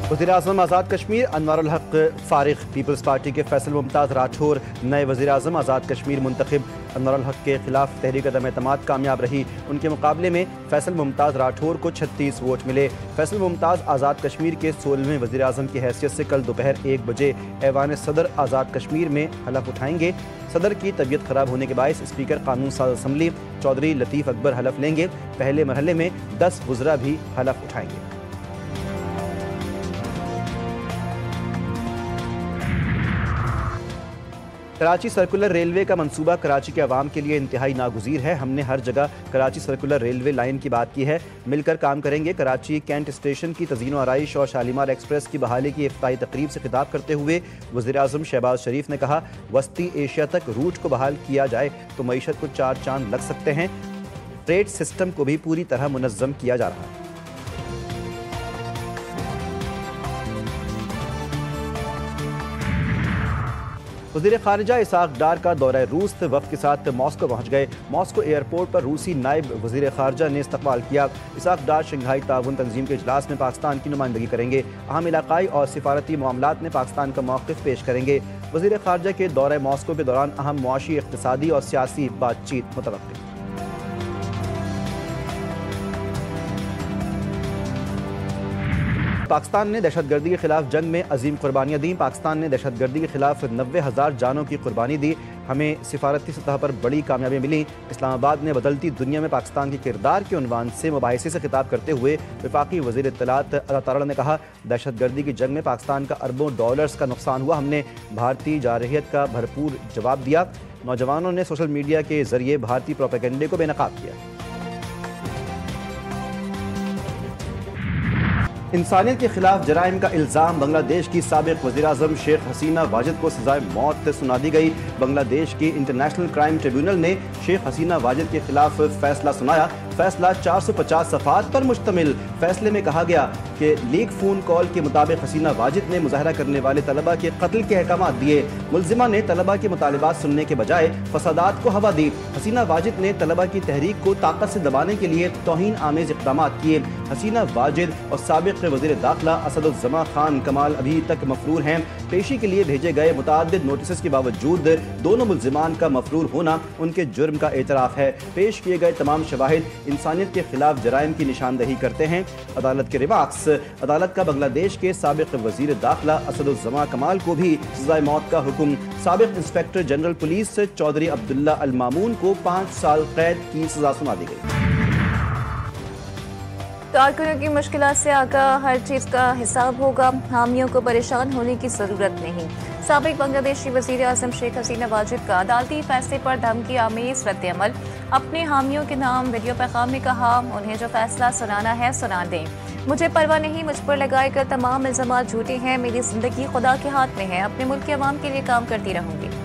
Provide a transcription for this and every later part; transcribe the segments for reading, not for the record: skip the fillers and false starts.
वज़ीर-ए-आज़म आज़ाद कश्मीर अनवारुल हक फारिग। पीपल्स पार्टी के फैसल मुमताज़ राठौर नए वज़ीर-ए-आज़म आज़ाद कश्मीर मुंतखब। अनवारुल हक के खिलाफ तहरीक अदम एतमाद कामयाब रही। उनके मुकाबले में फैसल मुमताज़ राठौर को 36 वोट मिले। फैसल मुमताज़ आज़ाद कश्मीर के 16वें वज़ीर-ए-आज़म की हैसियत से कल दोपहर 1 बजे ऐवान सदर आज़ाद कश्मीर में हलफ उठाएंगे। सदर की तबीयत खराब होने के बायस स्पीकर कानून साज असम्बली चौधरी लतीफ़ अकबर हलफ लेंगे। पहले मरहले में 10 वज़रा भी हलफ उठाएंगे। कराची सर्कुलर रेलवे का मंसूबा कराची के अवाम के लिए इंतहाई नागुज़ीर है। हमने हर जगह कराची सर्कुलर रेलवे लाइन की बात की है, मिलकर काम करेंगे। कराची कैंट स्टेशन की तज़ीन व आराइश और शालीमार एक्सप्रेस की बहाली की इफ्ताही तकरीब से खिताब करते हुए वज़ीर-ए-आज़म शहबाज शरीफ ने कहा, वस्ती एशिया तक रूट को बहाल किया जाए तो मईशत को 4 चांद लग सकते हैं। ट्रेड सिस्टम को भी पूरी तरह मुनज़्ज़म किया जा रहा है। वज़ीर ख़ारिजा इसाक डार का दौरा रूस वफ़द के साथ मॉस्को पहुँच गए। मॉस्को एयरपोर्ट पर रूसी नायब वज़ीर ख़ारिजा ने इस्तक़बाल किया। इसाक डार शंघाई ताउन तंजीम के इजलास में पाकिस्तान की नुमाइंदगी करेंगे। अहम इलाक़ाई और सिफारती मामलात में पाकिस्तान का मौक़िफ़ पेश करेंगे। वज़ीर ख़ारिजा के दौरे मॉस्को के दौरान अहम मुआशी, इक़्तिसादी और सियासी बातचीत मुतवक्किल। पाकिस्तान ने दहशतगर्दी के खिलाफ जंग में अजीम कुर्बानियाँ दी। पाकिस्तान ने दहशतगर्दी के खिलाफ 90,000 जानों की कुर्बानी दी। हमें सिफारती सतह पर बड़ी कामयाबी मिली। इस्लामाबाद ने बदलती दुनिया में पाकिस्तान के किरदार के उन्वान से मुबाहिसे से खिताब करते हुए वफाकी वज़ीर इत्तलात अता तारा ने कहा, दहशतगर्दी की जंग में पाकिस्तान का अरबों डॉलर्स का नुकसान हुआ। हमने भारतीय जारहियत का भरपूर जवाब दिया। नौजवानों ने सोशल मीडिया के जरिए भारतीय प्रोपेगेंडे को बेनकाब किया। इंसानियत के खिलाफ जराइम का इल्ज़ाम बांग्लादेश की साबिक़ वज़ीर-ए-आज़म शेख हसीना वाजिद को सज़ाए मौत सुना दी गई। बांग्लादेश की इंटरनेशनल क्राइम ट्रिब्यूनल ने शेख हसीना वाजिद के खिलाफ फैसला सुनाया। फैसला 450 सफ़हात पर मुश्तमिल। फैसले में कहा गया कि लीक फ़ोन कॉल के मुताबिक हसीना वाजिद ने मुज़ाहरा करने वाले तलबा के कत्ल के अहकामात दिए। मुल्ज़िमा ने तलबा के मुतालिबात सुनने के बजाय फसादात को हवा दी। हसीना वाजिद ने तलबा की तहरीक को ताकत से दबाने के लिए तौहीन आमेज़ इक़दामात किए। हसीना वाजिद और साबिक़ वज़ीर दाखिला असदुज़्ज़मा खान कमाल अभी तक मफ़रूर हैं। पेशी के लिए भेजे गए मुतअद्दिद नोटिस के बावजूद दोनों मुल्ज़िमान का मफ़रूर होना उनके जुर्म का एतराफ़ है। पेश किए गए तमाम शवाहिद इंसानियत के खिलाफ जराइम की निशानदही करते हैं। अदालत के रिमार्क्स। अदालत का बांग्लादेश के साबिक़ वज़ीर दाखिला असदुज़्ज़मा कमाल को भी सज़ाए मौत का हुक्म। साबिक़ inspector general police Chaudhry Abdullah Al Mamoon को 5 साल कैद की सज़ा सुना दी गई। कारकुनों की मुश्किलात से आगाह, हर चीज़ का हिसाब होगा, हामियों को परेशान होने की ज़रूरत नहीं। साबिक़ बांग्लादेशी वज़ीर-ए-आज़म शेख हसीना वाजिद का अदालती फैसले पर धमकी आमेज़ रद्द-ए-अमल। अपने हामियों के नाम वीडियो पैगाम में कहा, उन्हें जो फैसला सुनाना है सुना दें। मुझे परवाह नहीं, मुझ पर लगाए गए तमाम इल्ज़ामात झूठे हैं। मेरी ज़िंदगी खुदा के हाथ में है। अपने मुल्क के अवाम के लिए काम करती रहूँगी।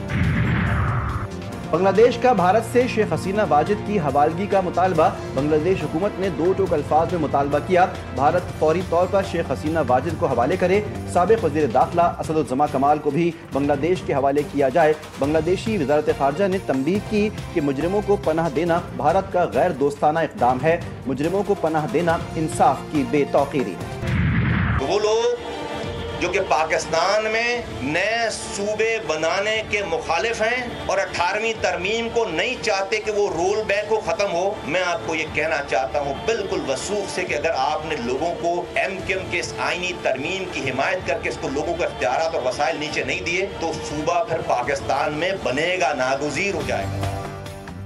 बांग्लादेश का भारत से शेख हसीना वाजिद की हवालगी का मुतालबा। बांग्लादेश हुकूमत ने 2 टूक अल्फाज में मुतालबा किया, भारत फौरी तौर पर शेख हसीना वाजिद को हवाले करे। साबिक़ वज़ीर दाखिला असदुज़्ज़मा कमाल को भी बांग्लादेश के हवाले किया जाए। बांग्लादेशी वज़ारत ख़ारिजा ने तंबीह की कि मुजरिमों को पनाह देना भारत का गैर दोस्ताना इक़दाम है। मुजरिमों को पनाह देना इंसाफ की बेतौक़ीरी है। वो लोग जो कि पाकिस्तान में नए सूबे बनाने के मुखालिफ हैं और 18वीं तरमीम को नहीं चाहते कि वो रोल बैक को ख़त्म हो, मैं आपको ये कहना चाहता हूँ बिल्कुल वसूख से कि अगर आपने लोगों को MQM के इस आईनी तरमीम की हिमायत करके इसको लोगों को इख्तियारात और वसाइल नीचे नहीं दिए तो सूबा फिर पाकिस्तान में बनेगा, नागुज़ीर हो जाएगा।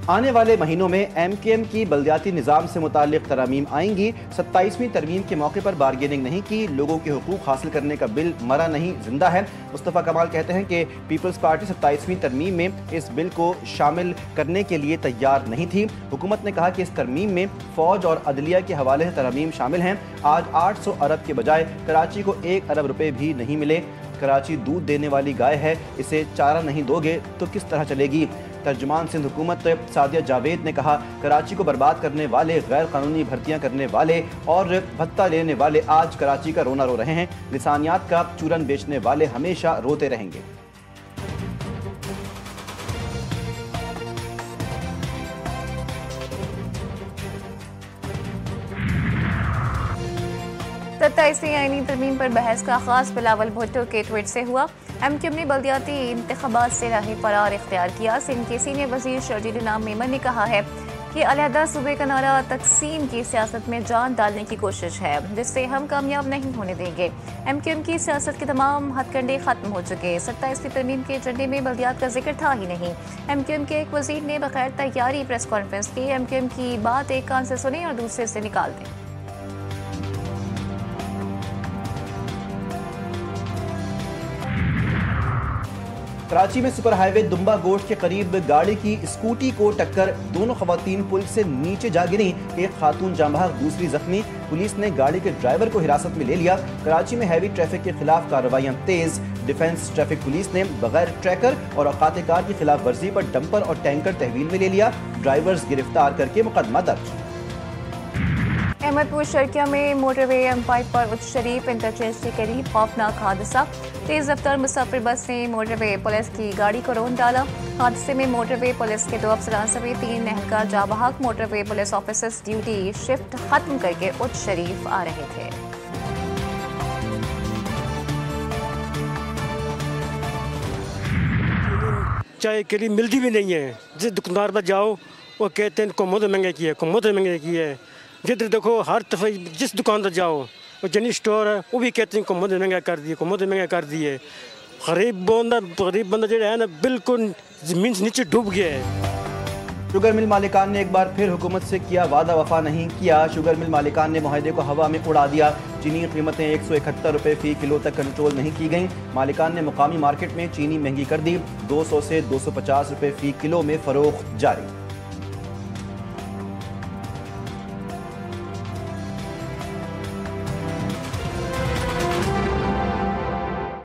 आने वाले महीनों में MKM की बल्दियाती निज़ाम से मुताल्लिक़ तरमीम आएंगी। 27वीं तरमीम के मौके पर बारगेनिंग नहीं की। लोगों के हुकूक हासिल करने का बिल मरा नहीं, जिंदा है। मुस्तफ़ा कमाल कहते हैं कि पीपल्स पार्टी 27वीं तरमीम में इस बिल को शामिल करने के लिए तैयार नहीं थी। हुकूमत ने कहा कि इस तरमीम में फ़ौज और अदलिया के हवाले से तरमीम शामिल हैं। आज 800 अरब के बजाय कराची को 1 अरब रुपये भी नहीं मिले। कराची दूध देने वाली गाय है, इसे चारा नहीं दोगे तो किस तरह चलेगी। तर्जुमान सिंध हुकूमत सादिया जावेद ने कहा, कराची को बर्बाद करने वाले, गैर कानूनी भर्तियां करने वाले और भत्ता लेने वाले आज कराची का रोना रो रहे हैं। लिसानियात का चूरन बेचने वाले हमेशा रोते रहेंगे। 27वीं आईनी तरमीम पर बहस का आगाज बिलावल भुट्टो के ट्वीट से हुआ। MQM ने बल्दियाती इंतखाबात से राह फरार इख्तियार किया। सिंध के सीनियर वजीर शर्जील इनाम मेमन ने कहा है कि अलहदा सूबे का नारा तकसीम की सियासत में जान डालने की कोशिश है, जिससे हम कामयाब नहीं होने देंगे। MQM की सियासत के तमाम हथकंडे खत्म हो चुके। 27वीं तरमीम के एजेंडे में बल्दियात का जिक्र था ही नहीं। MQM के एक वजीर ने बगैर तैयारी प्रेस कॉन्फ्रेंस की। MQM की बात एक कान से सुने और दूसरे से निकाल दें। कराची में सुपर हाईवे दुम्बा गोश्त के करीब गाड़ी की स्कूटी को टक्कर, दोनों खवातीन पुल से नीचे जा गिरी। एक खातून जांबहक, दूसरी जख्मी। पुलिस ने गाड़ी के ड्राइवर को हिरासत में ले लिया। कराची में हैवी ट्रैफिक के खिलाफ कार्रवाइयां तेज। डिफेंस ट्रैफिक पुलिस ने बगैर ट्रैकर और औकात कार की खिलाफ वर्जी पर डंपर और टैंकर तहवील में ले लिया। ड्राइवर्स गिरफ्तार करके मुकदमा दर्ज। अहमदपुर शर्किया में मोटरवे M5 पर उच्च शरीफ इंटरचेंज के करीब खौफनाक हादसा। तेज रफ्तार मुसाफिर बस ने मोटरवे पुलिस की गाड़ी को रौंद डाला। हादसे में मोटरवे पुलिस के 2 अफसरान समेत 3 एहलकार जाँ बहक। Motorway police officers duty shift खत्म करके उच्च शरीफ आ रहे थे। चाय के लिए मिलती भी नहीं है। जिस दुकानदार पर जाओ वो कहते हैं कोमोदो महंगे की है, कोमोदो महंगे की है। जिधर देखो हर दफ़ा जिस दुकान पर जाओ, वो जनरल स्टोर है वो भी कहते हैं कोमोदो महंगा कर दिए, कोमोदो महंगा कर दिए। गरीब बंदा जो है ना बिल्कुल ज़मीन से नीचे डूब गया है। शुगर मिल मालिकान ने एक बार फिर हुकूमत से किया वादा, वफा नहीं किया। शुगर मिल मालिकान ने मुआहदे को हवा में उड़ा दिया। चीनी कीमतें 171 रुपये फ़ी किलो तक कंट्रोल नहीं की गईं। मालिकान ने मुकामी मार्केट में चीनी महंगी कर दी। 200 से 250 रुपये फ़ी किलो में फ़रोख्त जारी।